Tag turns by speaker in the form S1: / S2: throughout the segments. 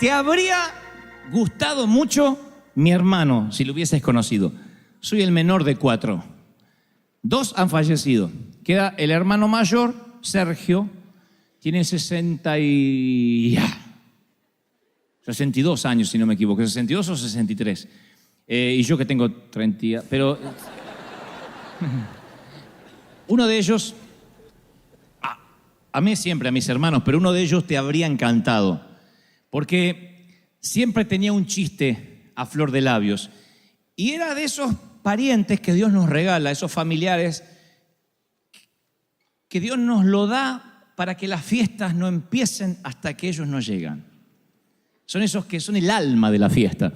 S1: Te habría gustado mucho mi hermano si lo hubieses conocido. Soy el menor de 4. 2 han fallecido. Queda el hermano mayor, Sergio, tiene 62 años, si no me equivoco. 62 o 63. Y yo que tengo 30. Pero uno de ellos, amé siempre a mis hermanos, pero uno de ellos te habría encantado. Porque siempre tenía un chiste a flor de labios. Y era de esos parientes que Dios nos regala, esos familiares que Dios nos lo da para que las fiestas no empiecen hasta que ellos no llegan. Son esos que son el alma de la fiesta.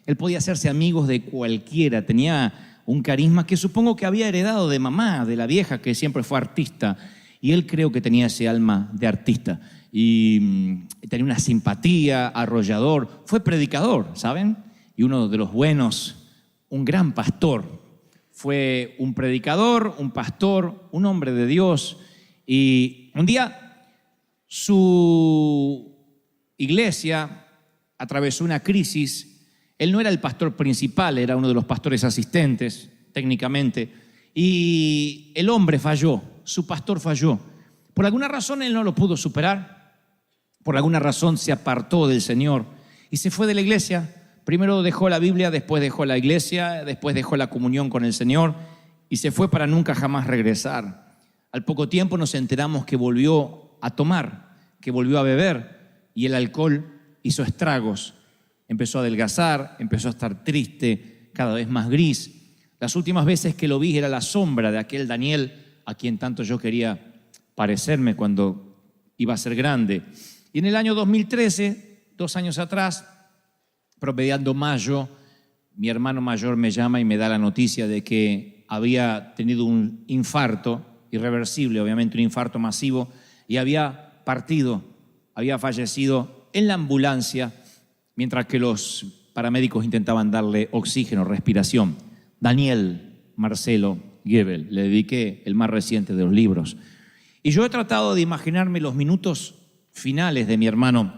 S1: Él podía hacerse amigos de cualquiera, tenía un carisma que supongo que había heredado de mamá, de la vieja que siempre fue artista. Y él creo que tenía ese alma de artista. Y tenía una simpatía, arrollador. Fue predicador, ¿saben? Y uno de los buenos, un gran pastor. Fue un predicador, un pastor, un hombre de Dios. Y un día su iglesia atravesó una crisis. Él no era el pastor principal, era uno de los pastores asistentes, técnicamente. Y el hombre falló, su pastor falló. Por alguna razón él no lo pudo superar. Por alguna razón se apartó del Señor y se fue de la iglesia. Primero dejó la Biblia, después dejó la iglesia, después dejó la comunión con el Señor y se fue para nunca jamás regresar. Al poco tiempo nos enteramos que volvió a tomar, que volvió a beber y el alcohol hizo estragos. Empezó a adelgazar, empezó a estar triste, cada vez más gris. Las últimas veces que lo vi era la sombra de aquel Daniel a quien tanto yo quería parecerme cuando iba a ser grande. Y en el año 2013, 2 años atrás, promediando mayo, mi hermano mayor me llama y me da la noticia de que había tenido un infarto irreversible, obviamente un infarto masivo, y había partido, había fallecido en la ambulancia mientras que los paramédicos intentaban darle oxígeno, respiración. Daniel Marcelo Gebel, le dediqué el más reciente de los libros. Y yo he tratado de imaginarme los minutos finales de mi hermano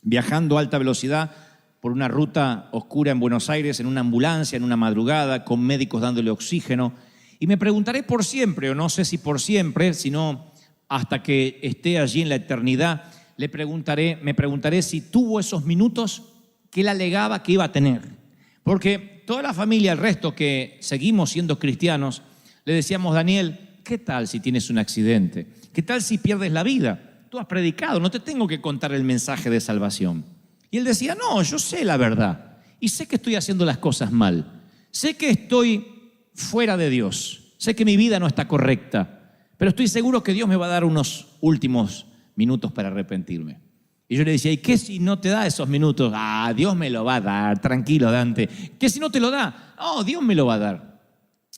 S1: viajando a alta velocidad por una ruta oscura en Buenos Aires, en una ambulancia, en una madrugada, con médicos dándole oxígeno. Y me preguntaré por siempre, o no sé si por siempre, sino hasta que esté allí en la eternidad, me preguntaré si tuvo esos minutos que él alegaba que iba a tener. Porque toda la familia, el resto que seguimos siendo cristianos, le decíamos, Daniel, ¿qué tal si tienes un accidente? ¿Qué tal si pierdes la vida? Tú has predicado, no te tengo que contar el mensaje de salvación. Y él decía, no, yo sé la verdad y sé que estoy haciendo las cosas mal. Sé que estoy fuera de Dios. Sé que mi vida no está correcta, pero estoy seguro que Dios me va a dar unos últimos minutos para arrepentirme. Y yo le decía, ¿y qué si no te da esos minutos? Dios me lo va a dar, tranquilo, Dante. ¿Qué si no te lo da? Dios me lo va a dar.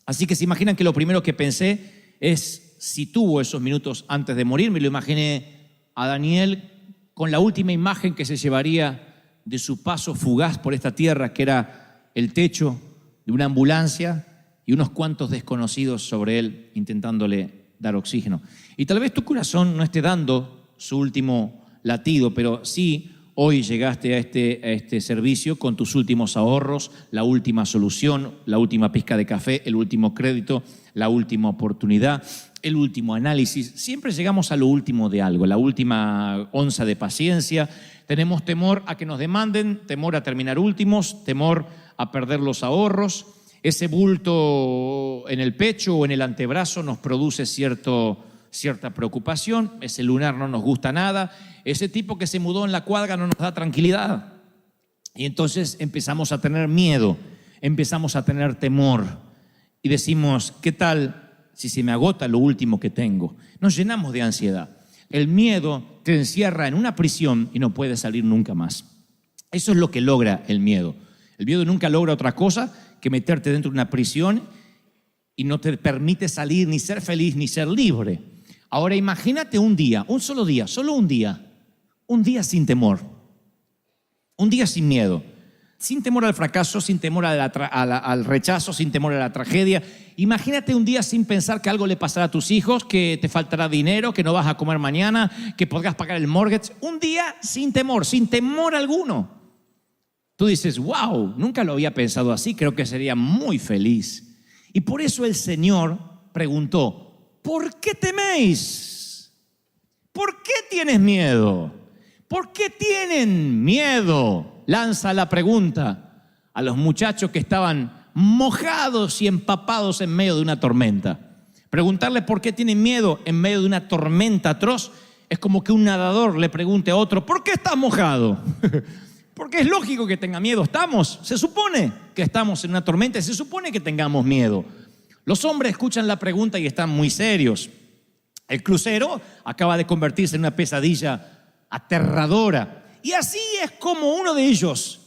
S1: Así que se imaginan que lo primero que pensé es si tuvo esos minutos antes de morir. Me lo imaginé a Daniel con la última imagen que se llevaría de su paso fugaz por esta tierra, que era el techo de una ambulancia y unos cuantos desconocidos sobre él intentándole dar oxígeno. Y tal vez tu corazón no esté dando su último latido, pero sí hoy llegaste a este servicio con tus últimos ahorros, la última solución, la última pizca de café, el último crédito, la última oportunidad, el último análisis. Siempre llegamos a lo último de algo, la última onza de paciencia. Tenemos temor a que nos demanden, temor a terminar últimos, temor a perder los ahorros. Ese bulto en el pecho o en el antebrazo nos produce cierta preocupación. Ese lunar no nos gusta nada. Ese tipo que se mudó en la cuadra no nos da tranquilidad. Y entonces empezamos a tener miedo, empezamos a tener temor. Y decimos, ¿qué tal si se me agota lo último que tengo? Nos llenamos de ansiedad. El miedo te encierra en una prisión y no puedes salir nunca más. Eso es lo que logra el miedo. El miedo nunca logra otra cosa que meterte dentro de una prisión y no te permite salir, ni ser feliz, ni ser libre. Ahora imagínate un día, un solo día, solo un día sin temor, un día sin miedo. sin temor al fracaso, sin temor al rechazo, sin temor a la tragedia. Imagínate un día sin pensar que algo le pasará a tus hijos, que te faltará dinero, que no vas a comer mañana, que podrás pagar el mortgage. Un día sin temor alguno. Tú dices, wow, nunca lo había pensado así, creo que sería muy feliz. Y por eso el Señor preguntó, ¿por qué teméis? ¿Por qué tienes miedo? ¿Por qué tienen miedo? Lanza la pregunta a los muchachos que estaban mojados y empapados en medio de una tormenta. Preguntarle por qué tienen miedo en medio de una tormenta atroz es como que un nadador le pregunte a otro, ¿por qué estás mojado? Porque es lógico que tenga miedo. Se supone que estamos en una tormenta y se supone que tengamos miedo. Los hombres escuchan la pregunta y están muy serios. El crucero acaba de convertirse en una pesadilla aterradora. Y así es como uno de ellos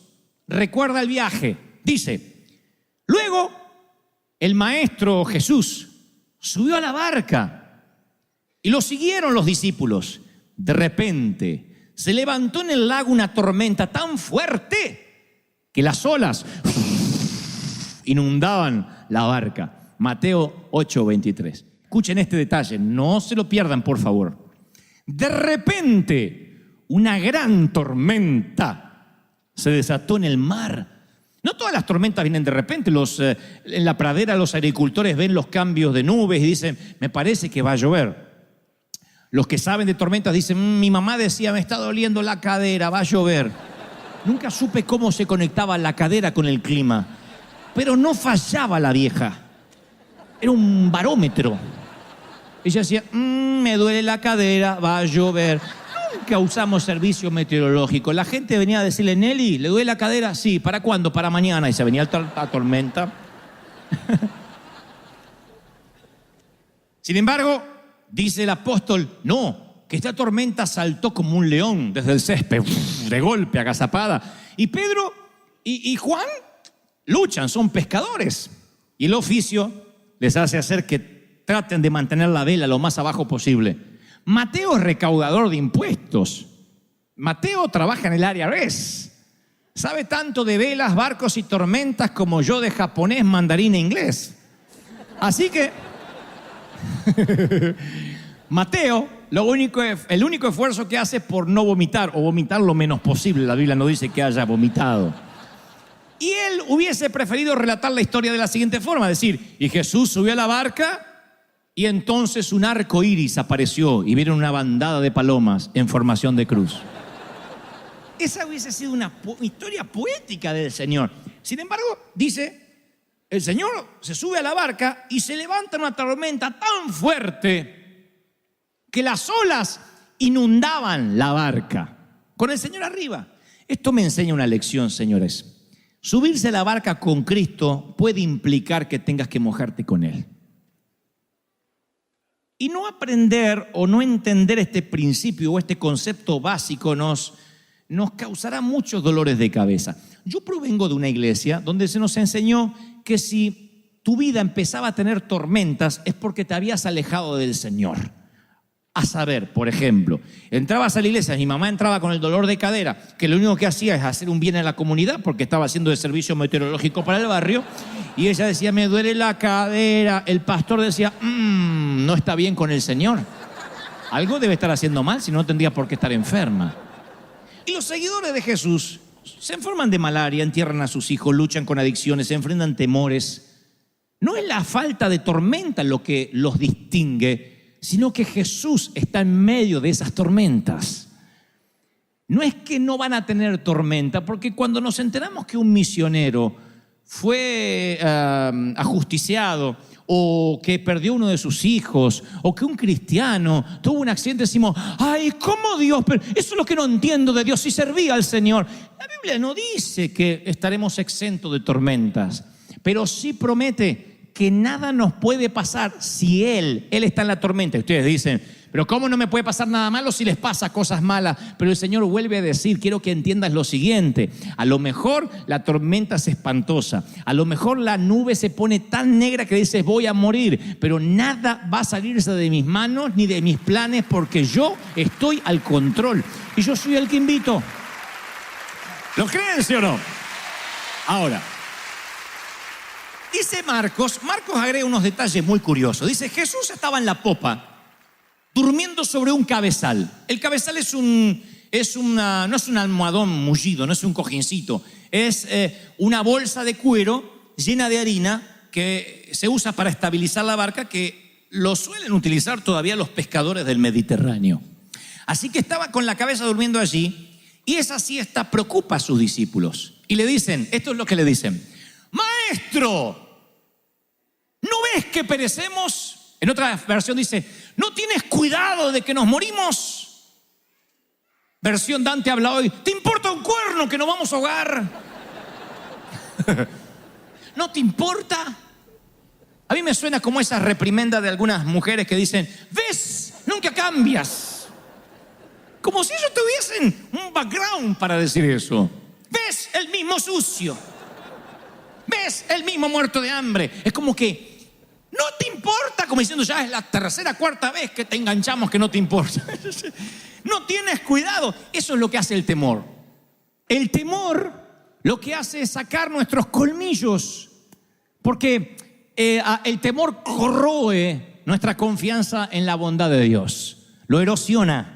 S1: recuerda el viaje. Dice, luego el maestro Jesús subió a la barca y lo siguieron los discípulos. De repente se levantó en el lago una tormenta tan fuerte que las olas inundaban la barca. Mateo 8:23. Escuchen este detalle, no se lo pierdan, por favor. De repente, una gran tormenta se desató en el mar. No todas las tormentas vienen de repente. En la pradera los agricultores ven los cambios de nubes y dicen, me parece que va a llover. Los que saben de tormentas dicen, mi mamá decía, me está doliendo la cadera, va a llover. Nunca supe cómo se conectaba la cadera con el clima, pero no fallaba la vieja. Era un barómetro. Ella decía, me duele la cadera, va a llover. Nunca usamos servicio meteorológico. La gente venía a decirle, Nelly, ¿le duele la cadera? Sí, ¿para cuándo? Para mañana. Y se venía la tormenta. Sin embargo, dice el apóstol, no, que esta tormenta saltó como un león desde el césped, de golpe, agazapada. Y Pedro y Juan luchan, son pescadores. Y el oficio les hace hacer que traten de mantener la vela lo más abajo posible. Mateo es recaudador de impuestos. Mateo trabaja en el IRS. Sabe tanto de velas, barcos y tormentas como yo de japonés, mandarín e inglés. Así que Mateo, el único esfuerzo que hace es por no vomitar o vomitar lo menos posible. La Biblia no dice que haya vomitado. Y él hubiese preferido relatar la historia de la siguiente forma, decir, y Jesús subió a la barca y entonces un arco iris apareció y vieron una bandada de palomas en formación de cruz. Esa hubiese sido una historia poética del Señor. Sin embargo, dice, el Señor se sube a la barca y se levanta una tormenta tan fuerte que las olas inundaban la barca, con el Señor arriba. Esto me enseña una lección, señores. Subirse a la barca con Cristo puede implicar que tengas que mojarte con Él. Y no aprender o no entender este principio o este concepto básico nos causará muchos dolores de cabeza. Yo provengo de una iglesia donde se nos enseñó que si tu vida empezaba a tener tormentas es porque te habías alejado del Señor. A saber, por ejemplo, entrabas a la iglesia, mi mamá entraba con el dolor de cadera, que lo único que hacía es hacer un bien a la comunidad porque estaba haciendo el servicio meteorológico para el barrio, y ella decía, me duele la cadera. El pastor decía, no está bien con el Señor. Algo debe estar haciendo mal, si no tendría por qué estar enferma. Y los seguidores de Jesús se enferman de malaria, entierran a sus hijos, luchan con adicciones, se enfrentan temores. No es la falta de tormenta lo que los distingue, sino que Jesús está en medio de esas tormentas. No es que no van a tener tormenta, porque cuando nos enteramos que un misionero fue ajusticiado, o que perdió uno de sus hijos, o que un cristiano tuvo un accidente, decimos, ay, ¿cómo Dios? Pero eso es lo que no entiendo de Dios, si servía al Señor. La Biblia no dice que estaremos exentos de tormentas, pero sí promete que nada nos puede pasar si Él está en la tormenta. Y ustedes dicen, pero ¿cómo no me puede pasar nada malo si les pasa cosas malas? Pero el Señor vuelve a decir, quiero que entiendas lo siguiente, a lo mejor la tormenta es espantosa, a lo mejor la nube se pone tan negra que dices voy a morir, pero nada va a salirse de mis manos ni de mis planes porque yo estoy al control y yo soy el que invito. ¿Lo creen, sí o no? Ahora, dice Marcos agrega unos detalles muy curiosos. Dice, Jesús estaba en la popa, durmiendo sobre un cabezal. El cabezal no es un almohadón mullido, no es un cojincito. Es una bolsa de cuero llena de harina que se usa para estabilizar la barca, que lo suelen utilizar todavía los pescadores del Mediterráneo. Así que estaba con la cabeza durmiendo allí, y esa siesta preocupa a sus discípulos. Y le dicen, esto es lo que le dicen: Maestro, ¿no ves que perecemos? En otra versión dice, ¿no tienes cuidado de que nos morimos? Versión Dante habla hoy, ¿te importa un cuerno que nos vamos a ahogar? ¿No te importa? A mí me suena como esa reprimenda de algunas mujeres que dicen, ¿ves? Nunca cambias. Como si ellos tuviesen un background para decir eso. ¿Ves? El mismo sucio. ¿Ves? El mismo muerto de hambre. Es como que no te importa, como diciendo, ya es la tercera, cuarta vez que te enganchamos que no te importa. No tienes cuidado. Eso es lo que hace el temor. El temor lo que hace es sacar nuestros colmillos, porque el temor corroe nuestra confianza en la bondad de Dios. Lo erosiona.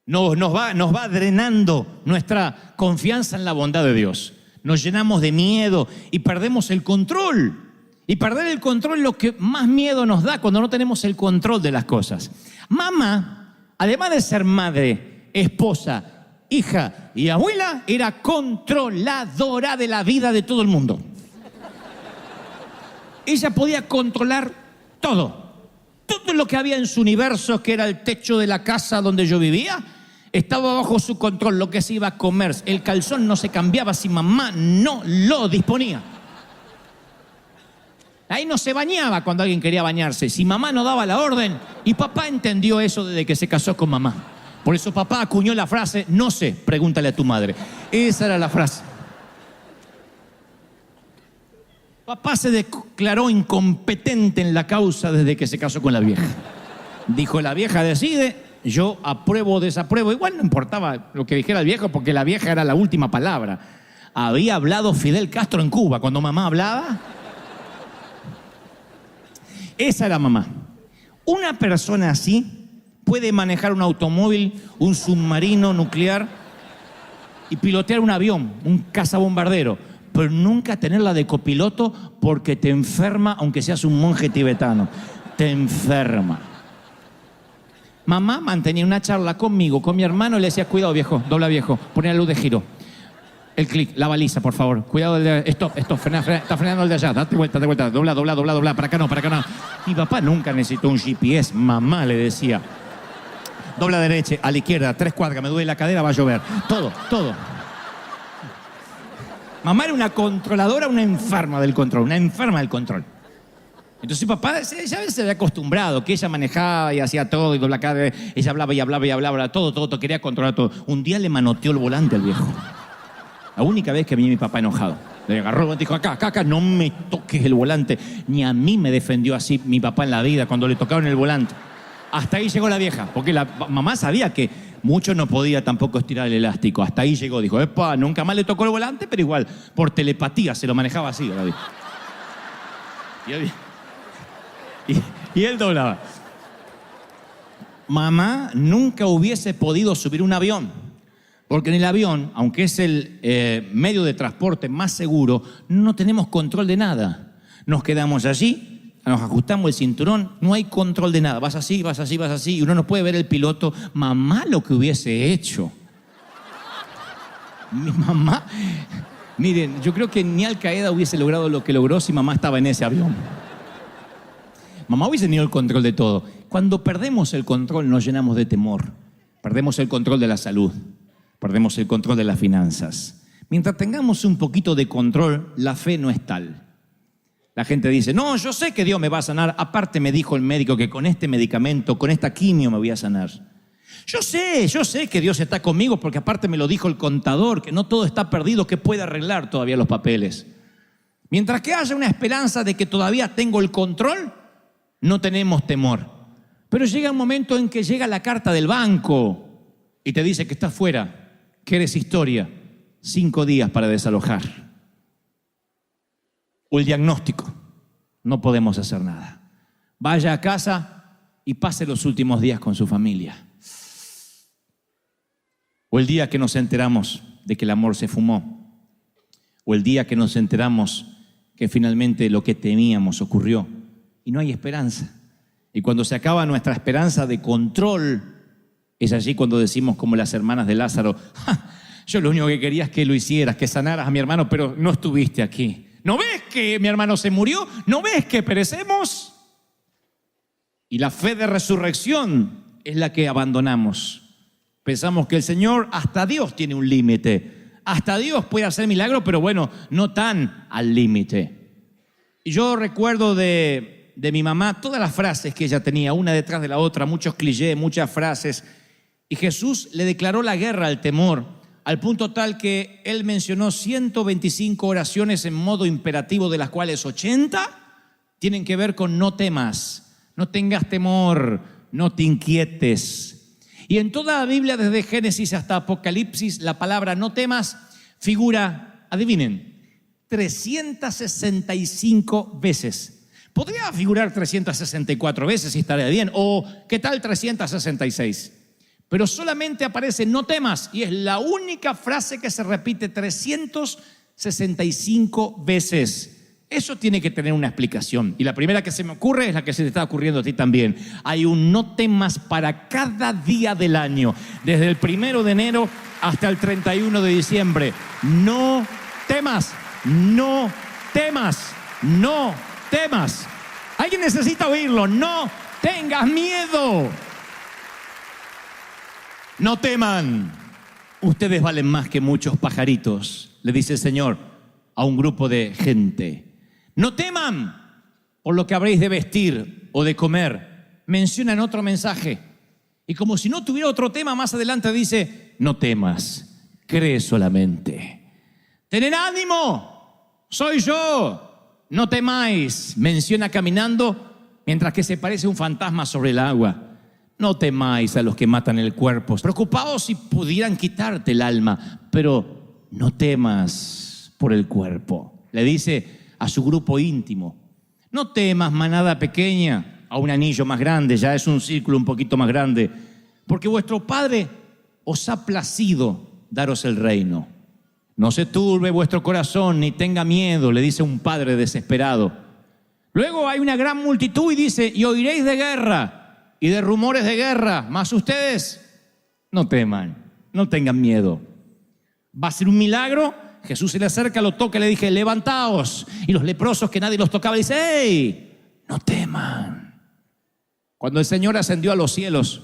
S1: Nos va drenando nuestra confianza en la bondad de Dios. Nos llenamos de miedo y perdemos el control. Y perder el control es lo que más miedo nos da cuando no tenemos el control de las cosas. Mamá, además de ser madre, esposa, hija y abuela, era controladora de la vida de todo el mundo. Ella podía controlar todo. Todo lo que había en su universo, que era el techo de la casa donde yo vivía, estaba bajo su control. Lo que se iba a comer, el calzón no se cambiaba si mamá no lo disponía. Ahí no se bañaba cuando alguien quería bañarse, si mamá no daba la orden. Y papá entendió eso desde que se casó con mamá. Por eso papá acuñó la frase, no sé, pregúntale a tu madre. Esa era la frase. Papá se declaró incompetente en la causa desde que se casó con la vieja. Dijo, la vieja decide, yo apruebo o desapruebo. Igual no importaba lo que dijera el viejo, porque la vieja era la última palabra. Había hablado Fidel Castro en Cuba cuando mamá hablaba. Esa era mamá. Una persona así puede manejar un automóvil, un submarino nuclear y pilotear un avión, un cazabombardero, pero nunca tenerla de copiloto porque te enferma, aunque seas un monje tibetano. Te enferma. Mamá mantenía una charla conmigo, con mi hermano, y le decía, cuidado viejo, dobla viejo, poné la luz de giro. El clic, la baliza, por favor. Cuidado, stop, frena, está frenando el de allá. Date vuelta, dobla, para acá no. Mi papá nunca necesitó un GPS. Mamá le decía, dobla derecha, a la izquierda, 3 cuadras, me duele la cadera, va a llover. Todo. Mamá era una controladora, una enferma del control. Entonces papá ya se había acostumbrado, que ella manejaba y hacía todo, y dobla cadera, ella hablaba, todo, quería controlar todo. Un día le manoteó el volante al viejo. La única vez que vi a mi papá enojado. Le agarró el volante y dijo, acá, no me toques el volante. Ni a mí me defendió así mi papá en la vida cuando le tocaron el volante. Hasta ahí llegó la vieja, porque la mamá sabía que mucho no podía tampoco estirar el elástico. Hasta ahí llegó, dijo, epa, nunca más le tocó el volante, pero igual, por telepatía se lo manejaba así. Y él doblaba. Mamá nunca hubiese podido subir un avión. Porque en el avión, aunque es el medio de transporte más seguro, no tenemos control de nada. Nos quedamos allí, nos ajustamos el cinturón, no hay control de nada. Vas así, y uno no puede ver el piloto. Mamá lo que hubiese hecho. Mi mamá, miren, yo creo que ni Al Qaeda hubiese logrado lo que logró si mamá estaba en ese avión. Mamá hubiese tenido el control de todo. Cuando perdemos el control nos llenamos de temor. Perdemos el control de la salud. Perdemos el control de las finanzas. Mientras tengamos un poquito de control, la fe no es tal. La gente dice, no, yo sé que Dios me va a sanar. Aparte me dijo el médico que con este medicamento, con esta quimio me voy a sanar. Yo sé que Dios está conmigo porque aparte me lo dijo el contador, que no todo está perdido, que puede arreglar todavía los papeles. Mientras que haya una esperanza de que todavía tengo el control, no tenemos temor. Pero llega un momento en que llega la carta del banco y te dice que estás fuera, que eres historia, 5 días para desalojar. o el diagnóstico. No podemos hacer nada. Vaya a casa y pase los últimos días con su familia. O el día que nos enteramos de que el amor se fumó. O el día que nos enteramos que finalmente lo que temíamos ocurrió y no hay esperanza. Y cuando se acaba nuestra esperanza de control, es allí cuando decimos como las hermanas de Lázaro: ¡Ja! Yo lo único que quería es que lo hicieras, que sanaras a mi hermano, pero no estuviste aquí. ¿No ves que mi hermano se murió? ¿No ves que perecemos? Y la fe de resurrección es la que abandonamos. Pensamos que el Señor, hasta Dios tiene un límite. Hasta Dios puede hacer milagros, pero bueno, no tan al límite. Y yo recuerdo de mi mamá todas las frases que ella tenía, una detrás de la otra, muchos clichés, muchas frases. Y Jesús le declaró la guerra al temor, al punto tal que él mencionó 125 oraciones en modo imperativo, de las cuales 80 tienen que ver con no temas, no tengas temor, no te inquietes. Y en toda la Biblia, desde Génesis hasta Apocalipsis, la palabra no temas figura, adivinen, 365 veces. Podría figurar 364 veces si estaría bien, o ¿qué tal 366? Pero solamente aparece no temas y es la única frase que se repite 365 veces. Eso tiene que tener una explicación. Y la primera que se me ocurre es la que se te está ocurriendo a ti también. Hay un no temas para cada día del año, desde el 1 de enero hasta el 31 de diciembre. No temas, no temas, no temas. Alguien necesita oírlo. No tengas miedo. No teman, ustedes valen más que muchos pajaritos, le dice el Señor a un grupo de gente. No teman por lo que habréis de vestir o de comer. Menciona en otro mensaje. Y como si no tuviera otro tema, más adelante dice: no temas, cree solamente. Tened ánimo, soy yo, no temáis. Menciona caminando mientras que se parece un fantasma sobre el agua. No temáis a los que matan el cuerpo. Preocupaos si pudieran quitarte el alma, pero no temas por el cuerpo. Le dice a su grupo íntimo: no temas, manada pequeña, a un anillo más grande, ya es un círculo un poquito más grande, porque vuestro Padre os ha placido daros el reino. No se turbe vuestro corazón, ni tenga miedo, le dice un padre desesperado. Luego hay una gran multitud y dice: y oiréis de guerra y de rumores de guerra, mas ustedes no teman, no tengan miedo. Va a ser un milagro. Jesús se le acerca, lo toca y le dije: levantaos. Y los leprosos que nadie los tocaba, dice: ¡hey! No teman. Cuando el Señor ascendió a los cielos,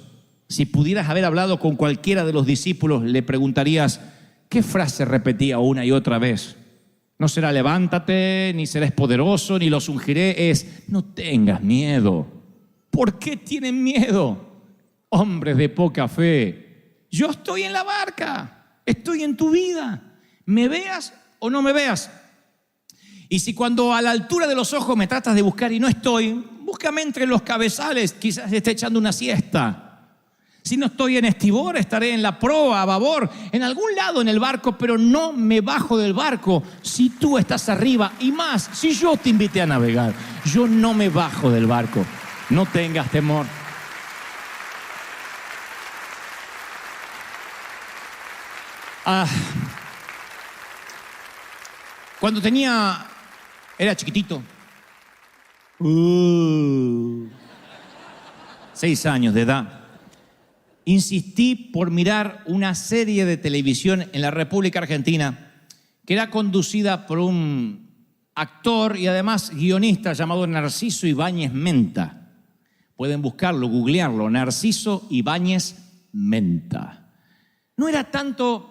S1: si pudieras haber hablado con cualquiera de los discípulos, le preguntarías: ¿qué frase repetía una y otra vez? No será levántate, ni serás poderoso, ni los ungiré. Es: no tengas miedo. ¿Por qué tienen miedo? Hombres de poca fe. Yo estoy en la barca, estoy en tu vida. ¿Me veas o no me veas? Y si cuando a la altura de los ojos me tratas de buscar y no estoy, búscame entre los cabezales, quizás esté echando una siesta. Si no estoy en estribor, estaré en la proa, a babor, en algún lado en el barco, pero no me bajo del barco si tú estás arriba. Y más, si yo te invité a navegar, yo no me bajo del barco. No tengas temor. Cuando era chiquitito, 6 años de edad, insistí por mirar una serie de televisión en la República Argentina que era conducida por un actor y además guionista llamado Narciso Ibáñez Menta. Pueden buscarlo, googlearlo, Narciso Ibáñez Menta. No era tanto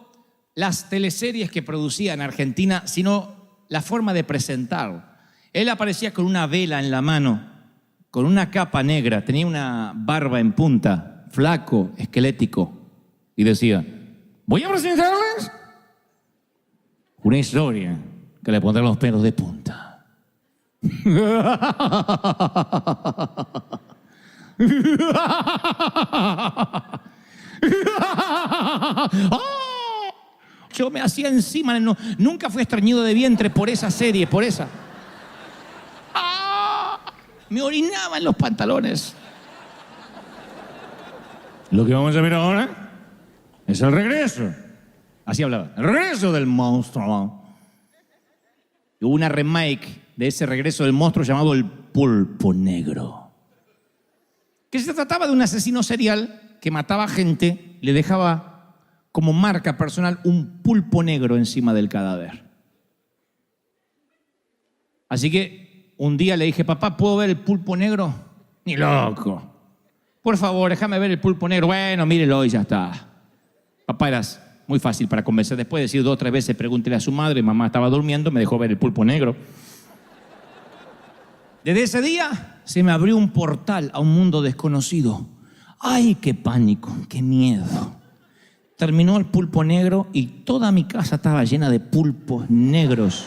S1: las teleseries que producía en Argentina, sino la forma de presentar. Él aparecía con una vela en la mano, con una capa negra, tenía una barba en punta, flaco, esquelético, y decía: voy a presentarles una historia que le pondrá los pelos de punta. Yo me hacía encima, nunca fui estreñido de vientre por esa serie, por esa. me orinaba en los pantalones. Lo que vamos a ver ahora es el regreso. Así hablaba. El regreso del monstruo. Y hubo una remake de ese regreso del monstruo llamado El Pulpo Negro. Que se trataba de un asesino serial que mataba gente, le dejaba como marca personal un pulpo negro encima del cadáver. Así que un día le dije, papá, ¿puedo ver el pulpo negro? Ni loco. Por favor, déjame ver el pulpo negro. Bueno, mírelo y ya está. Papá, eras muy fácil para convencer. Después de decir 2 o 3 veces, pregúntele a su madre, mamá estaba durmiendo, me dejó ver el pulpo negro. Desde ese día se me abrió un portal a un mundo desconocido. ¡Ay, qué pánico, qué miedo! Terminó el pulpo negro y toda mi casa estaba llena de pulpos negros.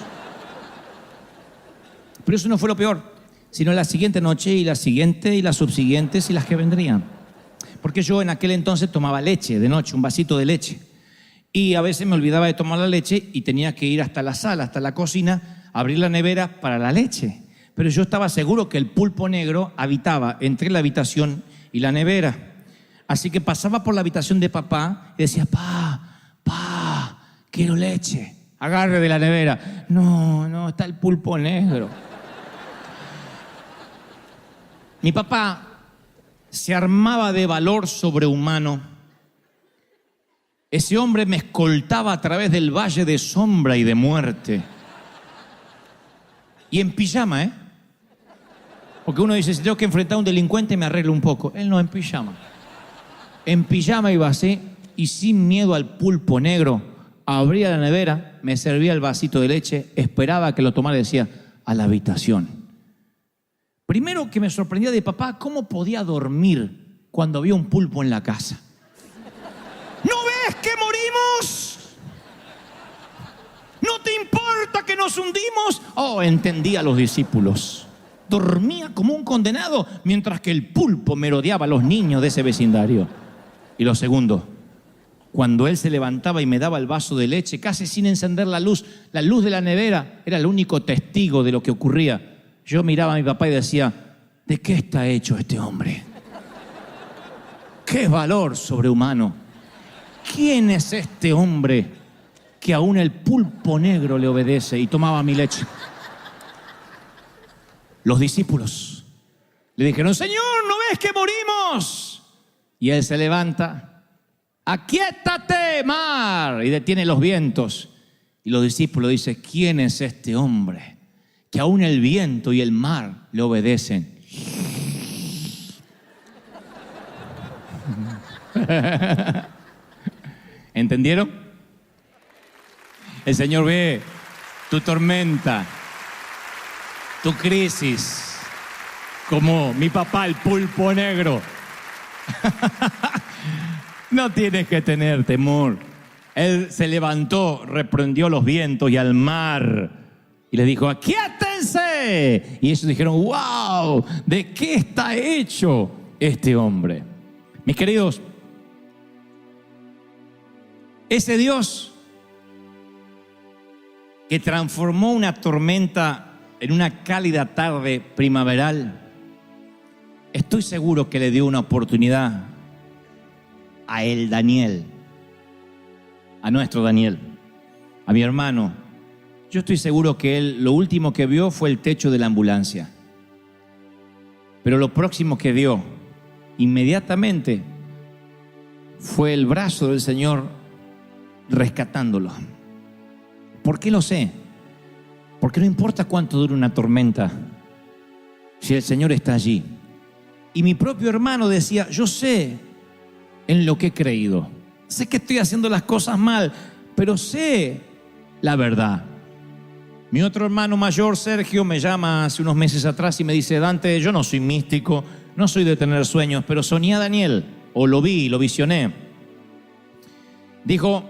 S1: Pero eso no fue lo peor, sino la siguiente noche y la siguiente y las subsiguientes y las que vendrían. Porque yo en aquel entonces tomaba leche de noche, un vasito de leche. Y a veces me olvidaba de tomar la leche y tenía que ir hasta la sala, hasta la cocina, abrir la nevera para la leche. Pero yo estaba seguro que el pulpo negro habitaba entre la habitación y la nevera. Así que pasaba por la habitación de papá y decía, pa, quiero leche. Agarre de la nevera. No, está el pulpo negro. Mi papá se armaba de valor sobrehumano. Ese hombre me escoltaba a través del valle de sombra y de muerte. Y en pijama, Porque uno dice, si tengo que enfrentar a un delincuente me arreglo un poco. Él no, en pijama. En pijama iba así y sin miedo al pulpo negro. Abría la nevera, me servía el vasito de leche, esperaba que lo tomara y decía, a la habitación. Primero que me sorprendía de papá, ¿cómo podía dormir cuando había un pulpo en la casa? ¿No ves que morimos? ¿No te importa que nos hundimos? Oh, entendía a los discípulos. Dormía como un condenado mientras que el pulpo merodeaba a los niños de ese vecindario. Y lo segundo, cuando él se levantaba y me daba el vaso de leche, casi sin encender la luz de la nevera era el único testigo de lo que ocurría. Yo miraba a mi papá y decía, ¿de qué está hecho este hombre? ¡Qué valor sobrehumano! ¿Quién es este hombre que aún el pulpo negro le obedece y tomaba mi leche? Los discípulos le dijeron, Señor, ¿no ves que morimos? Y él se levanta, aquíétate, mar, y detiene los vientos. Y los discípulos dicen, ¿quién es este hombre que aún el viento y el mar le obedecen? ¿Entendieron? El Señor ve tu tormenta, tu crisis, como mi papá el pulpo negro. No tienes que tener temor. Él se levantó, reprendió los vientos y al mar y les dijo, aquíétense. Y ellos dijeron, wow, ¿de qué está hecho este hombre? Mis queridos, ese Dios que transformó una tormenta en una cálida tarde primaveral, estoy seguro que le dio una oportunidad a él, Daniel, a nuestro Daniel, a mi hermano. Yo estoy seguro que él lo último que vio fue el techo de la ambulancia. Pero lo próximo que vio inmediatamente fue el brazo del Señor rescatándolo. ¿Por qué lo sé? Porque no importa cuánto dure una tormenta, si el Señor está allí. Y mi propio hermano decía, yo sé en lo que he creído. Sé que estoy haciendo las cosas mal, pero sé la verdad. Mi otro hermano mayor, Sergio, me llama hace unos meses atrás y me dice, Dante, yo no soy místico, no soy de tener sueños, pero soñé a Daniel, o lo vi, lo visioné. Dijo,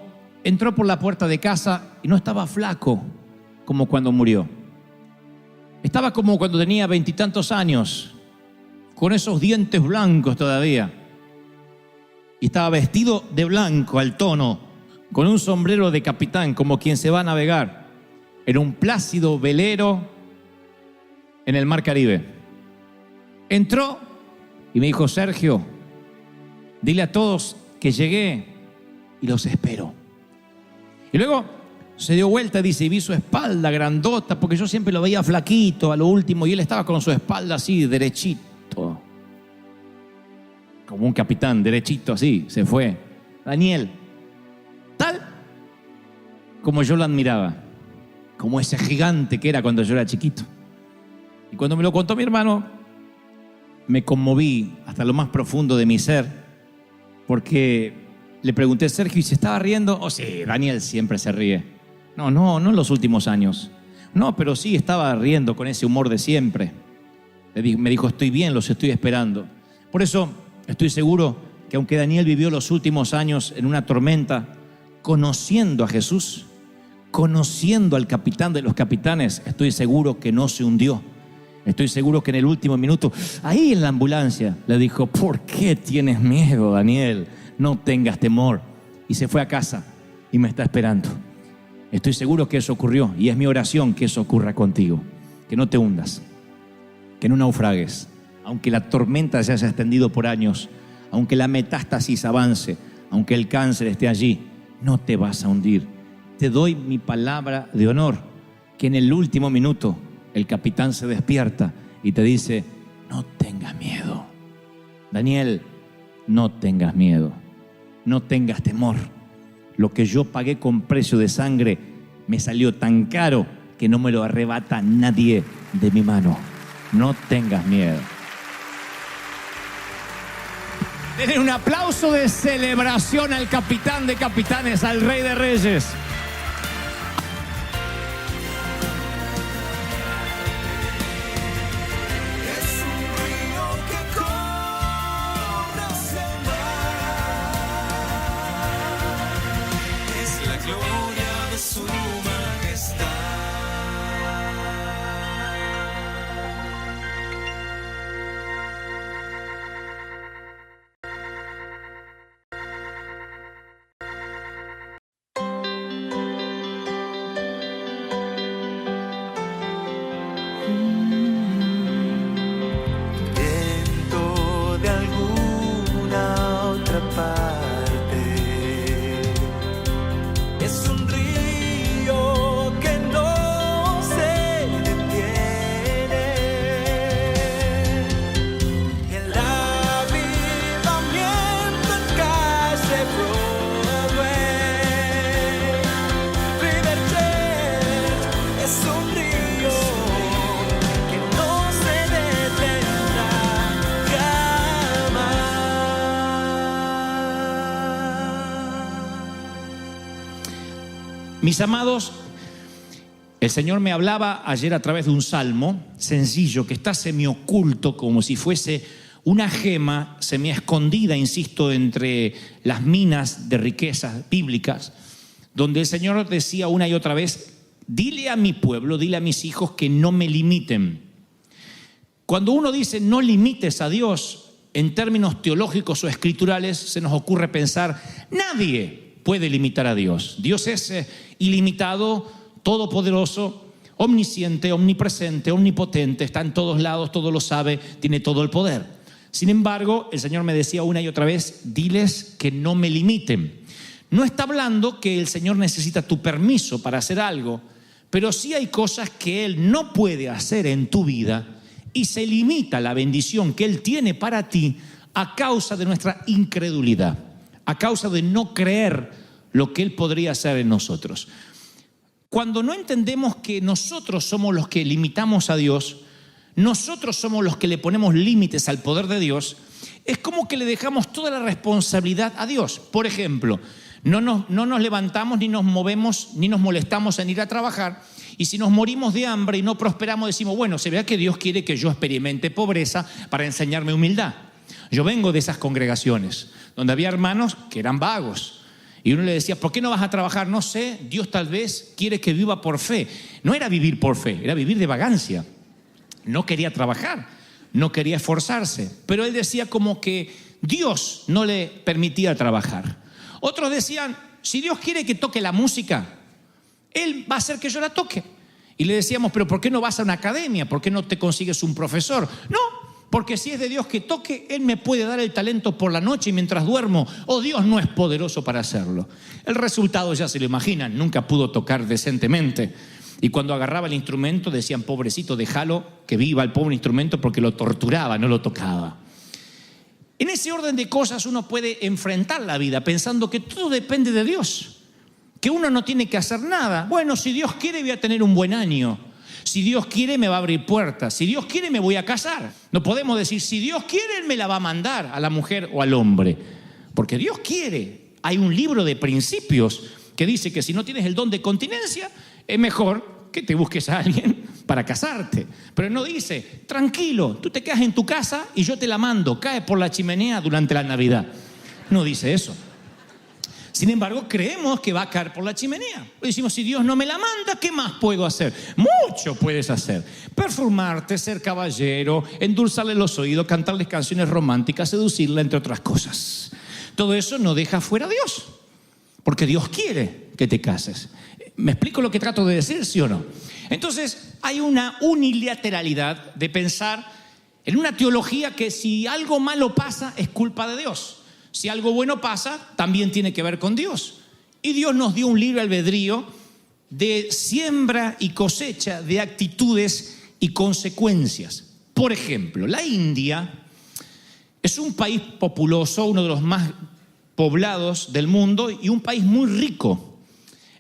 S1: entró por la puerta de casa y no estaba flaco como cuando murió. Estaba como cuando tenía 20 y tantos años, con esos dientes blancos todavía. Y estaba vestido de blanco al tono, con un sombrero de capitán, como quien se va a navegar en un plácido velero en el mar Caribe. Entró y me dijo: Sergio, dile a todos que llegué y los espero. Y luego se dio vuelta, dice, y vi su espalda grandota, porque yo siempre lo veía flaquito a lo último, y él estaba con su espalda así, derechito, como un capitán, derechito así, se fue. Daniel, tal como yo lo admiraba, como ese gigante que era cuando yo era chiquito. Y cuando me lo contó mi hermano, me conmoví hasta lo más profundo de mi ser, porque le pregunté: Sergio, ¿y se estaba riendo? Oh, sí, Daniel siempre se ríe. No en los últimos años. No, pero sí estaba riendo con ese humor de siempre. Me dijo: estoy bien, los estoy esperando. Por eso estoy seguro que aunque Daniel vivió los últimos años en una tormenta, conociendo a Jesús, conociendo al capitán de los capitanes, estoy seguro que no se hundió. Estoy seguro que en el último minuto, ahí en la ambulancia, le dijo: ¿por qué tienes miedo, Daniel? No tengas temor. Y se fue a casa y me está esperando. Estoy seguro que eso ocurrió, y es mi oración que eso ocurra contigo. Que no te hundas, que no naufragues, aunque la tormenta se haya extendido por años, aunque la metástasis avance, aunque el cáncer esté allí, no te vas a hundir. Te doy mi palabra de honor, que en el último minuto el capitán se despierta y te dice: no tengas miedo. Daniel, no tengas miedo, no tengas temor. Lo que yo pagué con precio de sangre me salió tan caro que no me lo arrebata nadie de mi mano. No tengas miedo. Denle un aplauso de celebración al capitán de capitanes, al Rey de Reyes. Mis amados, el Señor me hablaba ayer a través de un salmo sencillo que está semioculto, como si fuese una gema semiescondida, insisto, entre las minas de riquezas bíblicas, donde el Señor decía una y otra vez: dile a mi pueblo, dile a mis hijos que no me limiten. Cuando uno dice no limites a Dios, en términos teológicos o escriturales, se nos ocurre pensar: nadie puede limitar a Dios. Dios es ilimitado, todopoderoso, omnisciente, omnipresente, omnipotente, está en todos lados, todo lo sabe, tiene todo el poder. Sin embargo, el Señor me decía una y otra vez: diles que no me limiten. No está hablando que el Señor necesita tu permiso para hacer algo, pero sí hay cosas que Él no puede hacer en tu vida y se limita la bendición que Él tiene para ti a causa de nuestra incredulidad, a causa de no creer lo que Él podría hacer en nosotros. Cuando no entendemos que nosotros somos los que limitamos a Dios, nosotros somos los que le ponemos límites al poder de Dios, es como que le dejamos toda la responsabilidad a Dios. Por ejemplo, no nos levantamos, ni nos movemos, ni nos molestamos en ir a trabajar, y si nos morimos de hambre y no prosperamos, decimos: bueno, se vea que Dios quiere que yo experimente pobreza para enseñarme humildad. Yo vengo de esas congregaciones donde había hermanos que eran vagos, y uno le decía: ¿por qué no vas a trabajar? No sé, Dios tal vez quiere que viva por fe. No era vivir por fe, era vivir de vagancia. No quería trabajar, no quería esforzarse, pero él decía como que Dios no le permitía trabajar. Otros decían: si Dios quiere que toque la música, Él va a hacer que yo la toque. Y le decíamos: pero ¿por qué no vas a una academia? ¿Por qué no te consigues un profesor? No, Porque si es de Dios que toque, Él me puede dar el talento por la noche y mientras duermo, o Dios no es poderoso para hacerlo. El resultado ya se lo imaginan, nunca pudo tocar decentemente. Y cuando agarraba el instrumento decían, pobrecito, déjalo que viva el pobre instrumento, porque lo torturaba, no lo tocaba. En ese orden de cosas uno puede enfrentar la vida pensando que todo depende de Dios, que uno no tiene que hacer nada. Bueno, si Dios quiere voy a tener un buen año. Si Dios quiere me va a abrir puertas. Si Dios quiere me voy a casar. No podemos decir, si Dios quiere Él me la va a mandar a la mujer o al hombre. Porque Dios quiere. Hay un libro de principios que dice que si no tienes el don de continencia, es mejor que te busques a alguien para casarte. Pero no dice, tranquilo, tú te quedas en tu casa y yo te la mando, cae por la chimenea durante la Navidad. No dice eso. Sin embargo, creemos que va a caer por la chimenea. Decimos, si Dios no me la manda, ¿qué más puedo hacer? Mucho puedes hacer. Perfumarte, ser caballero, endulzarle los oídos, cantarles canciones románticas, seducirla, entre otras cosas. Todo eso no deja fuera a Dios, porque Dios quiere que te cases. ¿Me explico lo que trato de decir, sí o no? Entonces, hay una unilateralidad de pensar en una teología que si algo malo pasa, es culpa de Dios. Si algo bueno pasa, también tiene que ver con Dios. Y Dios nos dio un libre albedrío de siembra y cosecha de actitudes y consecuencias. Por ejemplo, la India es un país populoso, uno de los más poblados del mundo y un país muy rico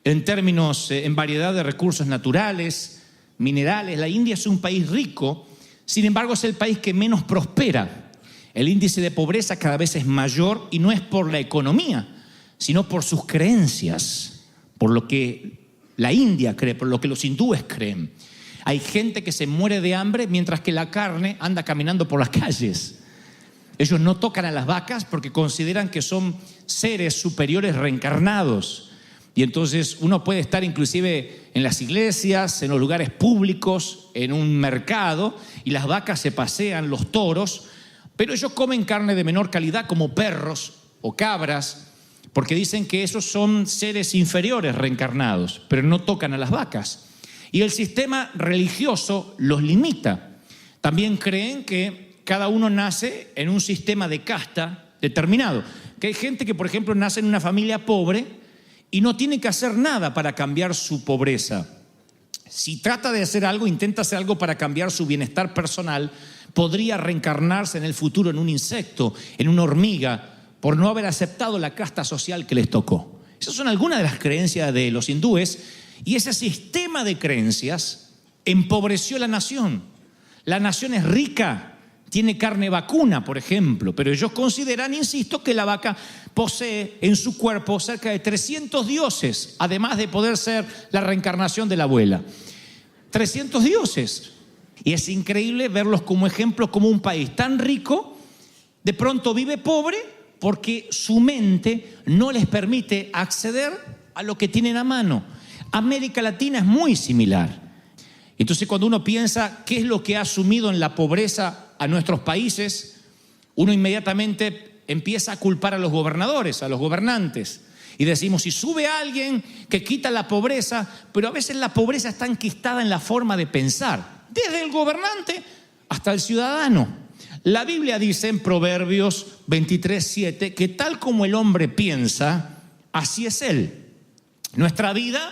S1: en términos, en variedad de recursos naturales, minerales. La India es un país rico, sin embargo es el país que menos prospera. El índice de pobreza cada vez es mayor y no es por la economía, sino por sus creencias, por lo que la India cree, por lo que los hindúes creen. Hay gente que se muere de hambre mientras que la carne anda caminando por las calles. Ellos no tocan a las vacas porque consideran que son seres superiores reencarnados. Y entonces uno puede estar inclusive en las iglesias, en los lugares públicos, en un mercado, y las vacas se pasean, los toros, pero ellos comen carne de menor calidad como perros o cabras, porque dicen que esos son seres inferiores reencarnados, pero no tocan a las vacas. Y el sistema religioso los limita. También creen que cada uno nace en un sistema de casta determinado. Que hay gente que, por ejemplo, nace en una familia pobre y no tiene que hacer nada para cambiar su pobreza. Si trata de hacer algo, intenta hacer algo para cambiar su bienestar personal, podría reencarnarse en el futuro en un insecto, en una hormiga, por no haber aceptado la casta social que les tocó. Esas son algunas de las creencias de los hindúes, y ese sistema de creencias empobreció la nación. La nación es rica, tiene carne vacuna, por ejemplo, pero ellos consideran, insisto, que la vaca posee en su cuerpo cerca de 300 dioses, además de poder ser la reencarnación de la abuela. 300 dioses. Y es increíble verlos como ejemplo, como un país tan rico, de pronto vive pobre porque su mente no les permite acceder a lo que tienen a mano. América Latina es muy similar. Entonces, cuando uno piensa qué es lo que ha asumido en la pobreza a nuestros países, uno inmediatamente empieza a culpar a los gobernadores, a los gobernantes. Y decimos, si sube alguien que quita la pobreza, pero a veces la pobreza está enquistada en la forma de pensar, desde el gobernante hasta el ciudadano. La Biblia dice en Proverbios 23:7 que tal como el hombre piensa, así es él. Nuestra vida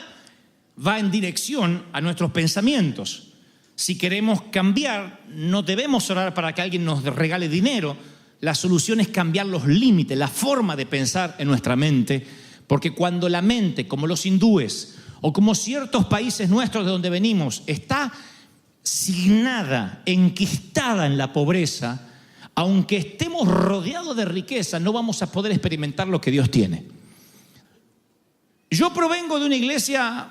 S1: va en dirección a nuestros pensamientos. Si queremos cambiar, no debemos orar para que alguien nos regale dinero. La solución es cambiar los límites, la forma de pensar en nuestra mente, porque cuando la mente, como los hindúes o como ciertos países nuestros de donde venimos, está signada, enquistada en la pobreza, aunque estemos rodeados de riqueza, no vamos a poder experimentar lo que Dios tiene. Yo provengo de una iglesia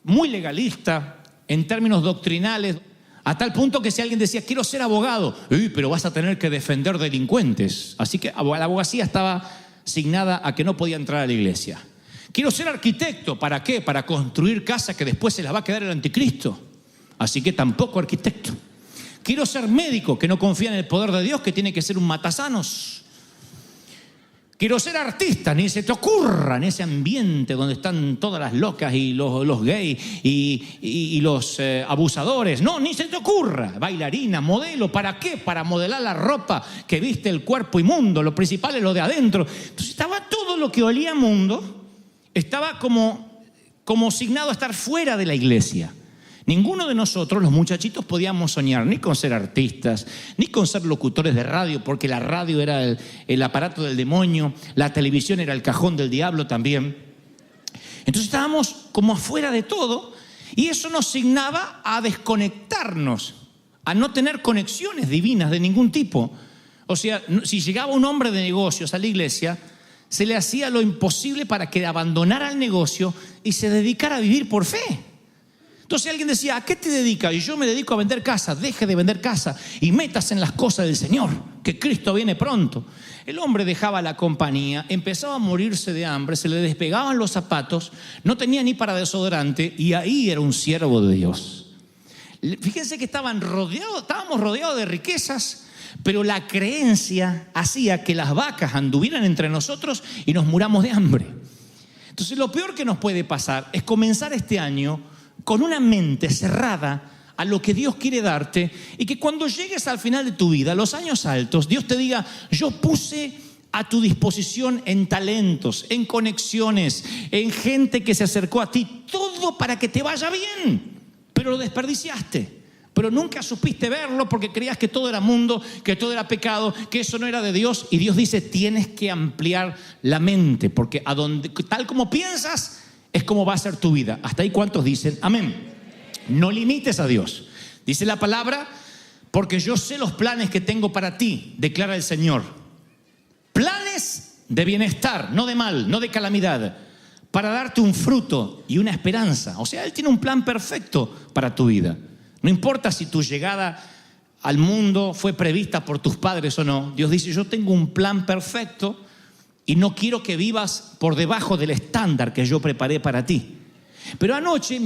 S1: muy legalista en términos doctrinales, a tal punto que si alguien decía, quiero ser abogado, pero vas a tener que defender delincuentes. Así que la abogacía estaba asignada a que no podía entrar a la iglesia. Quiero ser arquitecto, ¿para qué? Para construir casas que después se las va a quedar el anticristo. Así que tampoco arquitecto. Quiero ser médico, que no confía en el poder de Dios, que tiene que ser un matasanos. Quiero ser artista, ni se te ocurra en ese ambiente donde están todas las locas y los gays y los abusadores. No, ni se te ocurra. Bailarina, modelo, ¿para qué? Para modelar la ropa que viste el cuerpo inmundo. Lo principal es lo de adentro. Entonces estaba todo lo que olía mundo, estaba como signado a estar fuera de la iglesia. Ninguno de nosotros, los muchachitos, podíamos soñar ni con ser artistas, ni con ser locutores de radio, porque la radio era el aparato del demonio, la televisión era el cajón del diablo también. Entonces estábamos como afuera de todo, y eso nos signaba a desconectarnos, a no tener conexiones divinas de ningún tipo. O sea, si llegaba un hombre de negocios a la iglesia, se le hacía lo imposible para que abandonara el negocio y se dedicara a vivir por fe. Entonces alguien decía, ¿a qué te dedicas? Y yo me dedico a vender casa. Deje de vender casa y métase en las cosas del Señor, que Cristo viene pronto. El hombre dejaba la compañía, empezaba a morirse de hambre, se le despegaban los zapatos, no tenía ni para desodorante, y ahí era un siervo de Dios. Fíjense que estábamos rodeados de riquezas, pero la creencia hacía que las vacas anduvieran entre nosotros y nos muramos de hambre. Entonces lo peor que nos puede pasar es comenzar este año con una mente cerrada a lo que Dios quiere darte, y que cuando llegues al final de tu vida, los años altos, Dios te diga, yo puse a tu disposición en talentos, en conexiones, en gente que se acercó a ti, todo para que te vaya bien, pero lo desperdiciaste. Pero nunca supiste verlo porque creías que todo era mundo, que todo era pecado, que eso no era de Dios. Y Dios dice, tienes que ampliar la mente, porque tal como piensas es como va a ser tu vida. Hasta ahí, ¿cuántos dicen amén? No limites a Dios. Dice la palabra, porque yo sé los planes que tengo para ti, declara el Señor. Planes de bienestar, no de mal, no de calamidad, para darte un fruto y una esperanza. O sea, Él tiene un plan perfecto para tu vida. No importa si tu llegada al mundo fue prevista por tus padres o no. Dios dice, yo tengo un plan perfecto y no quiero que vivas por debajo del estándar que yo preparé para ti. Pero anoche,